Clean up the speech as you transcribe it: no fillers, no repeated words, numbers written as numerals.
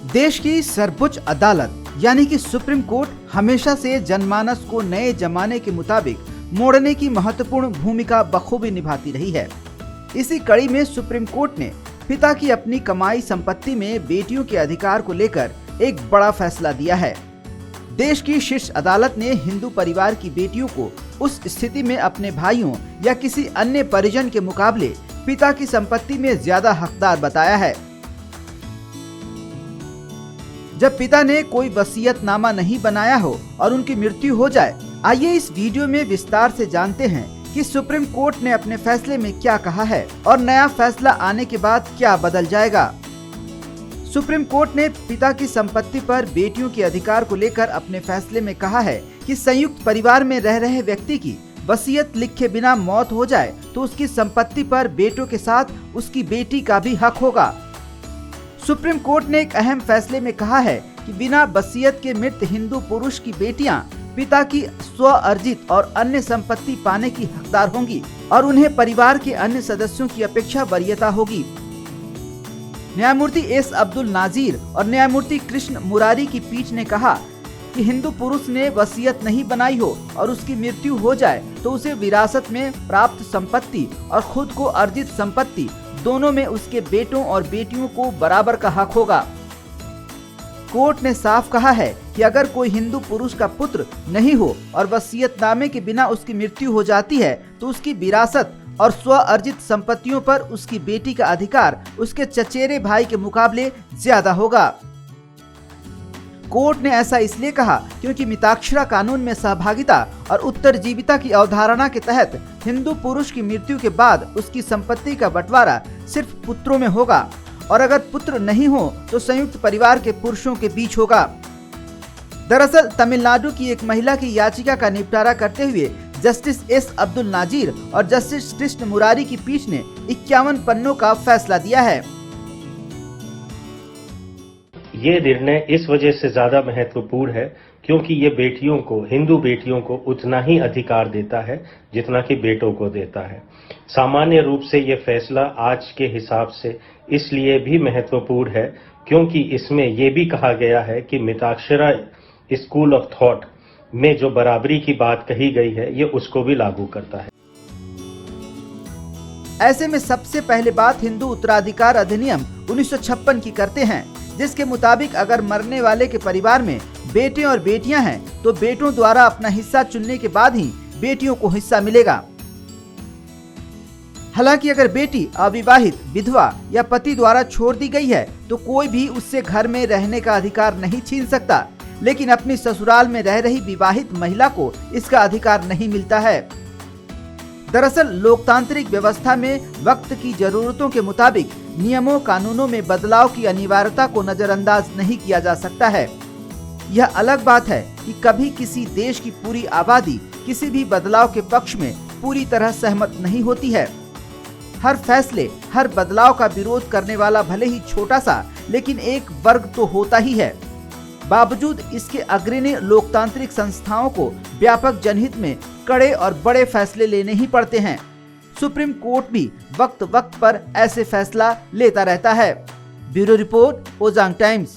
देश की सर्वोच्च अदालत यानी कि सुप्रीम कोर्ट हमेशा से जनमानस को नए जमाने के मुताबिक मोड़ने की महत्वपूर्ण भूमिका बखूबी निभाती रही है। इसी कड़ी में सुप्रीम कोर्ट ने पिता की अपनी कमाई संपत्ति में बेटियों के अधिकार को लेकर एक बड़ा फैसला दिया है। देश की शीर्ष अदालत ने हिंदू परिवार की बेटियों को उस स्थिति में अपने भाइयों या किसी अन्य परिजन के मुकाबले पिता की संपत्ति में ज्यादा हकदार बताया है। जब पिता ने कोई वसीयतनामा नहीं बनाया हो और उनकी मृत्यु हो जाए, आइए इस वीडियो में विस्तार से जानते हैं कि सुप्रीम कोर्ट ने अपने फैसले में क्या कहा है और नया फैसला आने के बाद क्या बदल जाएगा। सुप्रीम कोर्ट ने पिता की संपत्ति पर बेटियों के अधिकार को लेकर अपने फैसले में कहा है कि संयुक्त परिवार में रह रहे व्यक्ति की वसीयत लिखे बिना मौत हो जाए तो उसकी संपत्ति पर बेटों के साथ उसकी बेटी का भी हक होगा। सुप्रीम कोर्ट ने एक अहम फैसले में कहा है कि बिना वसीयत के मृत हिंदू पुरुष की बेटियां पिता की स्व अर्जित और अन्य संपत्ति पाने की हकदार होंगी और उन्हें परिवार के अन्य सदस्यों की अपेक्षा वरीयता होगी। न्यायमूर्ति एस अब्दुल नाजीर और न्यायमूर्ति कृष्ण मुरारी की पीठ ने कहा कि हिंदू पुरुष ने वसीयत नहीं बनाई हो और उसकी मृत्यु हो जाए तो उसे विरासत में प्राप्त संपत्ति और खुद को अर्जित संपत्ति दोनों में उसके बेटों और बेटियों को बराबर का हक होगा। कोर्ट ने साफ कहा है कि अगर कोई हिंदू पुरुष का पुत्र नहीं हो और वसीयतनामे के बिना उसकी मृत्यु हो जाती है तो उसकी विरासत और स्व अर्जित संपत्तियों पर उसकी बेटी का अधिकार उसके चचेरे भाई के मुकाबले ज्यादा होगा। कोर्ट ने ऐसा इसलिए कहा क्योंकि मिताक्षरा कानून में सहभागिता और उत्तरजीविता की अवधारणा के तहत हिंदू पुरुष की मृत्यु के बाद उसकी संपत्ति का बंटवारा सिर्फ पुत्रों में होगा और अगर पुत्र नहीं हो तो संयुक्त परिवार के पुरुषों के बीच होगा। दरअसल तमिलनाडु की एक महिला की याचिका का निपटारा करते हुए जस्टिस एस अब्दुल नाजीर और जस्टिस कृष्ण मुरारी की पीठ ने 51 पन्नों का फैसला दिया है। ये निर्णय इस वजह से ज्यादा महत्वपूर्ण है क्योंकि ये बेटियों को, हिंदू बेटियों को उतना ही अधिकार देता है जितना कि बेटों को देता है। सामान्य रूप से ये फैसला आज के हिसाब से इसलिए भी महत्वपूर्ण है क्योंकि इसमें ये भी कहा गया है कि मिताक्षरा स्कूल ऑफ थॉट में जो बराबरी की बात कही गई है ये उसको भी लागू करता है। ऐसे में सबसे पहले बात हिंदू उत्तराधिकार अधिनियम 1956 की करते हैं, जिसके मुताबिक अगर मरने वाले के परिवार में बेटे और बेटियां हैं तो बेटों द्वारा अपना हिस्सा चुनने के बाद ही बेटियों को हिस्सा मिलेगा। हालांकि अगर बेटी अविवाहित, विधवा या पति द्वारा छोड़ दी गई है तो कोई भी उससे घर में रहने का अधिकार नहीं छीन सकता, लेकिन अपनी ससुराल में रह रही विवाहित महिला को इसका अधिकार नहीं मिलता है। दरअसल लोकतांत्रिक व्यवस्था में वक्त की जरूरतों के मुताबिक नियमों कानूनों में बदलाव की अनिवार्यता को नजरअंदाज नहीं किया जा सकता है। यह अलग बात है कि कभी किसी देश की पूरी आबादी किसी भी बदलाव के पक्ष में पूरी तरह सहमत नहीं होती है। हर फैसले, हर बदलाव का विरोध करने वाला भले ही छोटा सा लेकिन एक वर्ग तो होता ही है। बावजूद इसके अग्रणी लोकतांत्रिक संस्थाओं को व्यापक जनहित में कड़े और बड़े फैसले लेने ही पड़ते हैं। सुप्रीम कोर्ट भी वक्त वक्त पर ऐसे फैसला लेता रहता है। ब्यूरो रिपोर्ट, ओजांग टाइम्स।